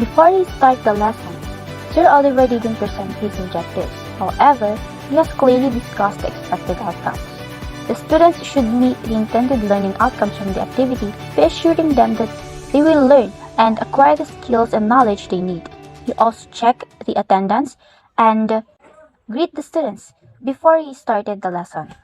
Before he started the lesson, Sir Oliver didn't present his objectives. However, he has clearly discussed the expected outcomes. The students should meet the intended learning outcomes from the activity by assuring them that they will learn and acquire the skills and knowledge they need. He also checked the attendance and greet the students before he started the lesson.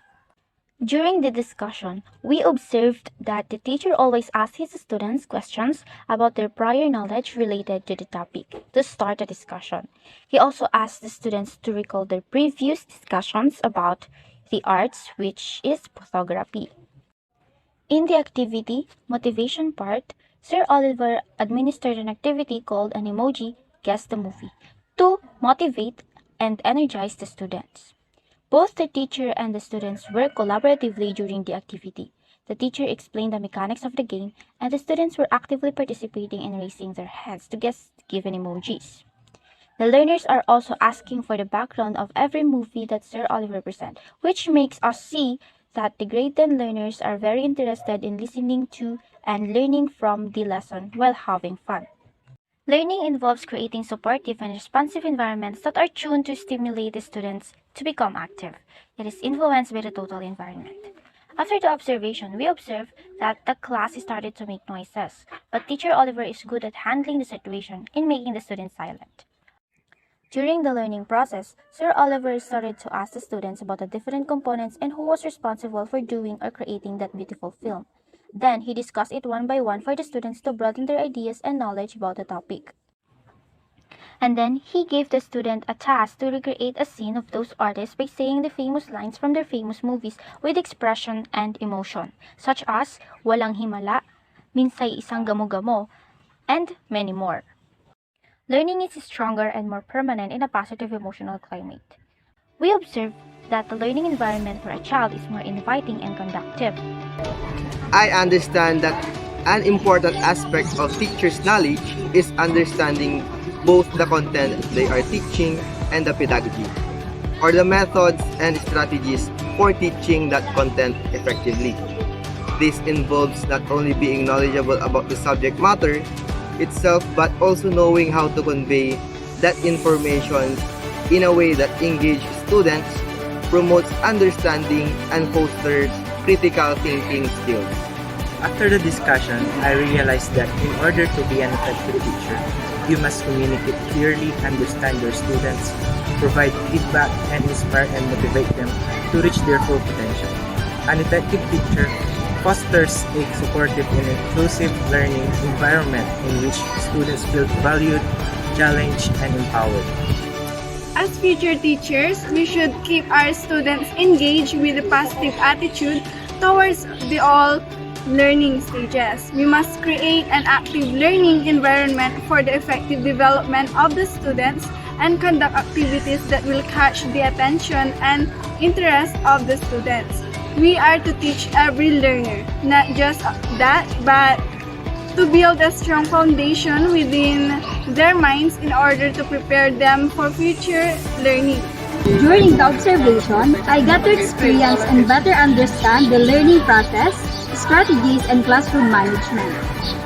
During the discussion, we observed that the teacher always asked his students questions about their prior knowledge related to the topic to start the discussion. He also asked the students to recall their previous discussions about the arts, which is photography. In the activity motivation part, Sir Oliver administered an activity called an emoji Guess the Movie to motivate and energize the students. Both the teacher and the students worked collaboratively during the activity. The teacher explained the mechanics of the game, and the students were actively participating in raising their hands to guess given emojis. The learners are also asking for the background of every movie that Sir Oliver presents, which makes us see that the grade 10 learners are very interested in listening to and learning from the lesson while having fun. Learning involves creating supportive and responsive environments that are tuned to stimulate the students to become active. It is influenced by the total environment. After the observation, we observed that the class started to make noises, but Teacher Oliver is good at handling the situation in making the students silent. During the learning process, Sir Oliver started to ask the students about the different components and who was responsible for doing or creating that beautiful film. Then, he discussed it one by one for the students to broaden their ideas and knowledge about the topic. And then, he gave the student a task to recreate a scene of those artists by saying the famous lines from their famous movies with expression and emotion, such as Walang Himala, Minsay Isang Gamo-Gamo, and many more. Learning is stronger and more permanent in a positive emotional climate. We observe that the learning environment for a child is more inviting and conducive. I understand that an important aspect of teachers' knowledge is understanding both the content they are teaching and the pedagogy, or the methods and strategies for teaching that content effectively. This involves not only being knowledgeable about the subject matter itself, but also knowing how to convey that information in a way that engages students, promotes understanding, and fosters critical thinking skills. After the discussion, I realized that in order to be an effective teacher, you must communicate clearly, understand your students, provide feedback, and inspire and motivate them to reach their full potential. An effective teacher fosters a supportive and inclusive learning environment in which students feel valued, challenged, and empowered. As future teachers, we should keep our students engaged with a positive attitude towards the all learning stages. We must create an active learning environment for the effective development of the students and conduct activities that will catch the attention and interest of the students. We are to teach every learner, not just that, but to build a strong foundation within their minds in order to prepare them for future learning. During the observation, I got to experience and better understand the learning process, strategies, and classroom management.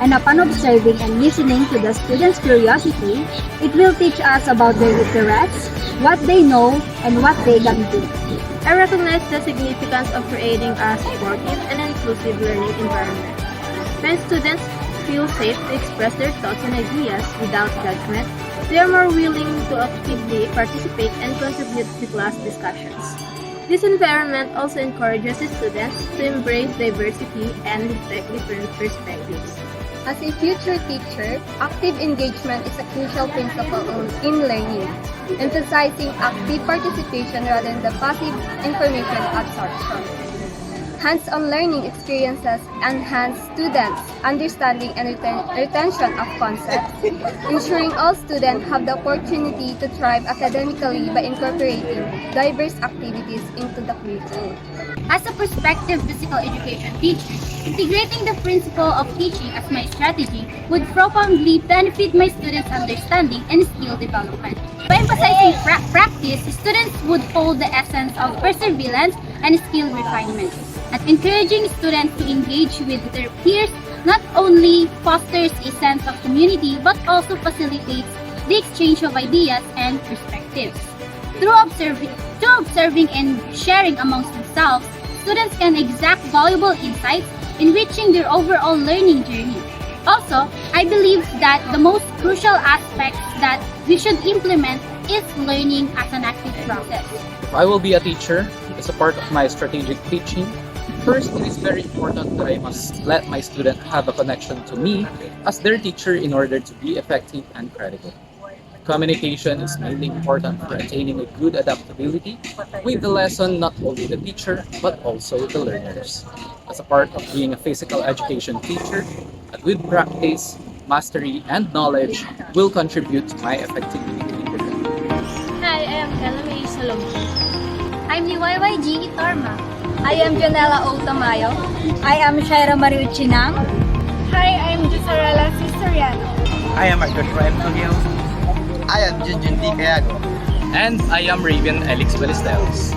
And upon observing and listening to the students' curiosity, it will teach us about their interests, what they know, and what they can do. I recognize the significance of creating a supportive and inclusive learning environment. When students feel safe to express their thoughts and ideas without judgment, they are more willing to actively participate and contribute to class discussions. This environment also encourages students to embrace diversity and respect different perspectives. As a future teacher, active engagement is a crucial principle in learning, emphasizing active participation rather than the passive information absorption. Hands-on learning experiences enhance students' understanding and retention of concepts, ensuring all students have the opportunity to thrive academically by incorporating diverse activities into the curriculum. As a prospective physical education teacher, integrating the principle of teaching as my strategy would profoundly benefit my students' understanding and skill development. By emphasizing practice, students would hold the essence of perseverance and skill refinement. At encouraging students to engage with their peers not only fosters a sense of community but also facilitates the exchange of ideas and perspectives. Through observing and sharing amongst themselves, students can exact valuable insights, enriching their overall learning journey. Also, I believe that the most crucial aspect that we should implement is learning as an active process. If I will be a teacher, as a part of my strategic teaching, first it is very important that I must let my student have a connection to me as their teacher in order to be effective and credible. Communication is mainly important for attaining a good adaptability with the lesson, not only the teacher but also the learners. As a part of being a physical education teacher, a good practice, mastery, and knowledge will contribute to my effectivity in the field. Hi, I am Ella May Salomon. I'm YYG Itorma. I am Janela O. Tamayo. I am Shaira Marie Chinang. Hi, I'm Gisarela Sisteriano. I am Marcos Ryan Tulio. I am Junjun T. Cayago. And I am Raven Elix Ballesteros.